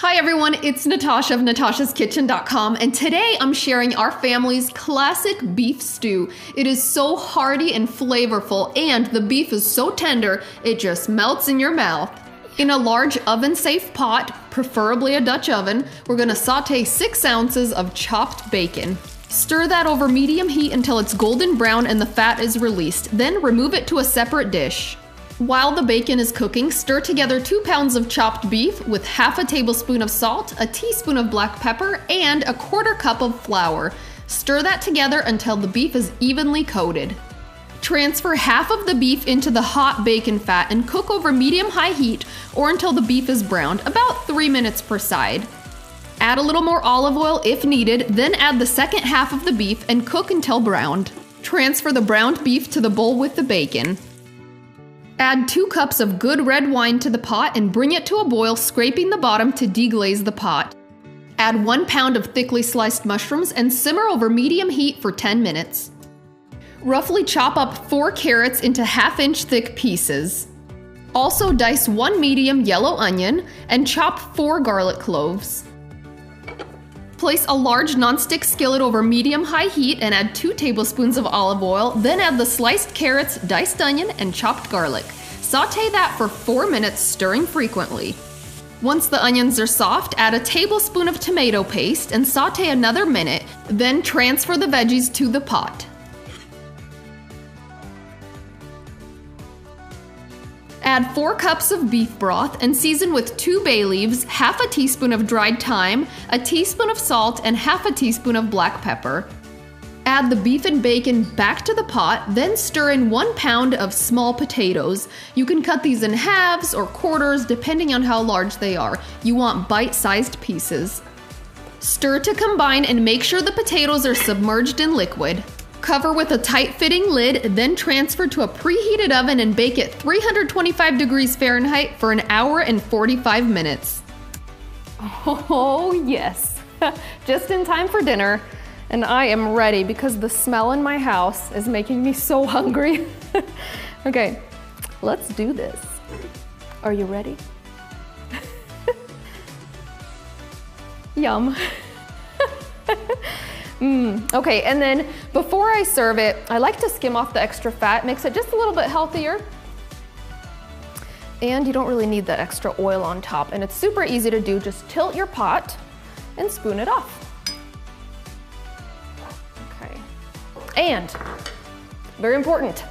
Hi everyone, it's Natasha of natashaskitchen.com, and today I'm sharing our family's classic beef stew. It is so hearty and flavorful, and the beef is so tender, it just melts in your mouth. In a large oven-safe pot, preferably a Dutch oven, we're gonna saute 6 ounces of chopped bacon. Stir that over medium heat until it's golden brown and the fat is released, then remove it to a separate dish. While the bacon is cooking, stir together 2 pounds of chopped beef with half a tablespoon of salt, a teaspoon of black pepper, and a 1/4 cup of flour. Stir that together until the beef is evenly coated. Transfer half of the beef into the hot bacon fat and cook over medium-high heat or until the beef is browned, about 3 minutes per side. Add a little more olive oil if needed, then add the second half of the beef and cook until browned. Transfer the browned beef to the bowl with the bacon. Add 2 cups of good red wine to the pot and bring it to a boil, scraping the bottom to deglaze the pot. Add 1 pound of thickly sliced mushrooms and simmer over medium heat for 10 minutes. Roughly chop up 4 carrots into 1/2-inch thick pieces. Also dice 1 medium yellow onion and chop 4 garlic cloves. Place a large nonstick skillet over medium-high heat and add 2 tablespoons of olive oil, then add the sliced carrots, diced onion, and chopped garlic. Sauté that for 4 minutes, stirring frequently. Once the onions are soft, add a tablespoon of tomato paste and sauté another minute, then transfer the veggies to the pot. Add 4 cups of beef broth and season with 2 bay leaves, half a teaspoon of dried thyme, a teaspoon of salt, and half a teaspoon of black pepper. Add the beef and bacon back to the pot, then stir in 1 pound of small potatoes. You can cut these in halves or quarters depending on how large they are. You want bite-sized pieces. Stir to combine and make sure the potatoes are submerged in liquid. Cover with a tight-fitting lid, then transfer to a preheated oven and bake at 325 degrees Fahrenheit for 1 hour and 45 minutes. Oh yes, just in time for dinner, and I am ready because the smell in my house is making me so hungry. Okay, let's do this. Are you ready? Yum. Okay, and then before I serve it, I like to skim off the extra fat, makes it just a little bit healthier. And you don't really need that extra oil on top, and it's super easy to do. Just tilt your pot and spoon it off. Okay, and very important,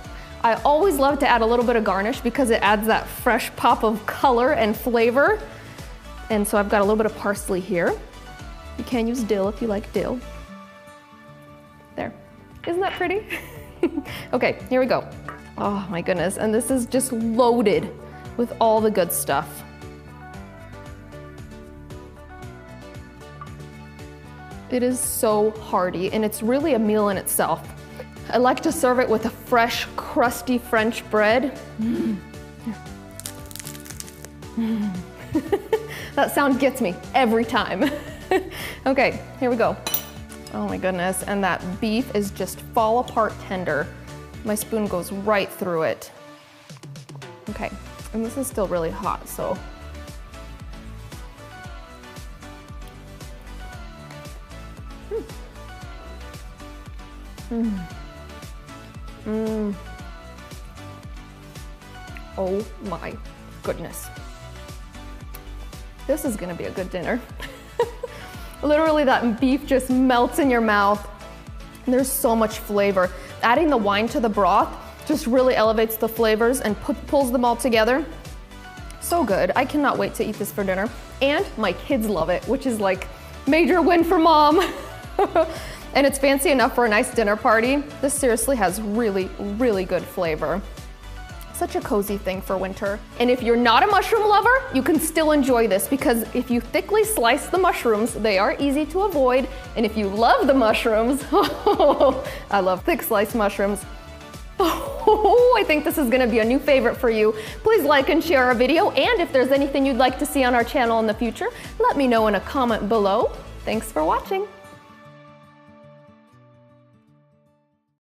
I always love to add a little bit of garnish because it adds that fresh pop of color and flavor. And so I've got a little bit of parsley here. You can use dill if you like dill. There. Isn't that pretty? Okay, here we go. Oh my goodness, and this is just loaded with all the good stuff. It is so hearty, and it's really a meal in itself. I like to serve it with a fresh, crusty French bread. That sound gets me every time. Okay, here we go. Oh my goodness, and that beef is just fall apart tender. My spoon goes right through it. Okay, and this is still really hot, so. Oh my goodness. This is gonna be a good dinner. Literally, that beef just melts in your mouth. There's so much flavor. Adding the wine to the broth just really elevates the flavors and pulls them all together. So good. I cannot wait to eat this for dinner. And my kids love it, which is like major win for mom. And it's fancy enough for a nice dinner party. This seriously has really, really good flavor. Such a cozy thing for winter. And if you're not a mushroom lover, you can still enjoy this because if you thickly slice the mushrooms, they are easy to avoid. And if you love the mushrooms, I love thick sliced mushrooms. Oh, I think this is gonna be a new favorite for you. Please like and share our video. And if there's anything you'd like to see on our channel in the future, let me know in a comment below. Thanks for watching.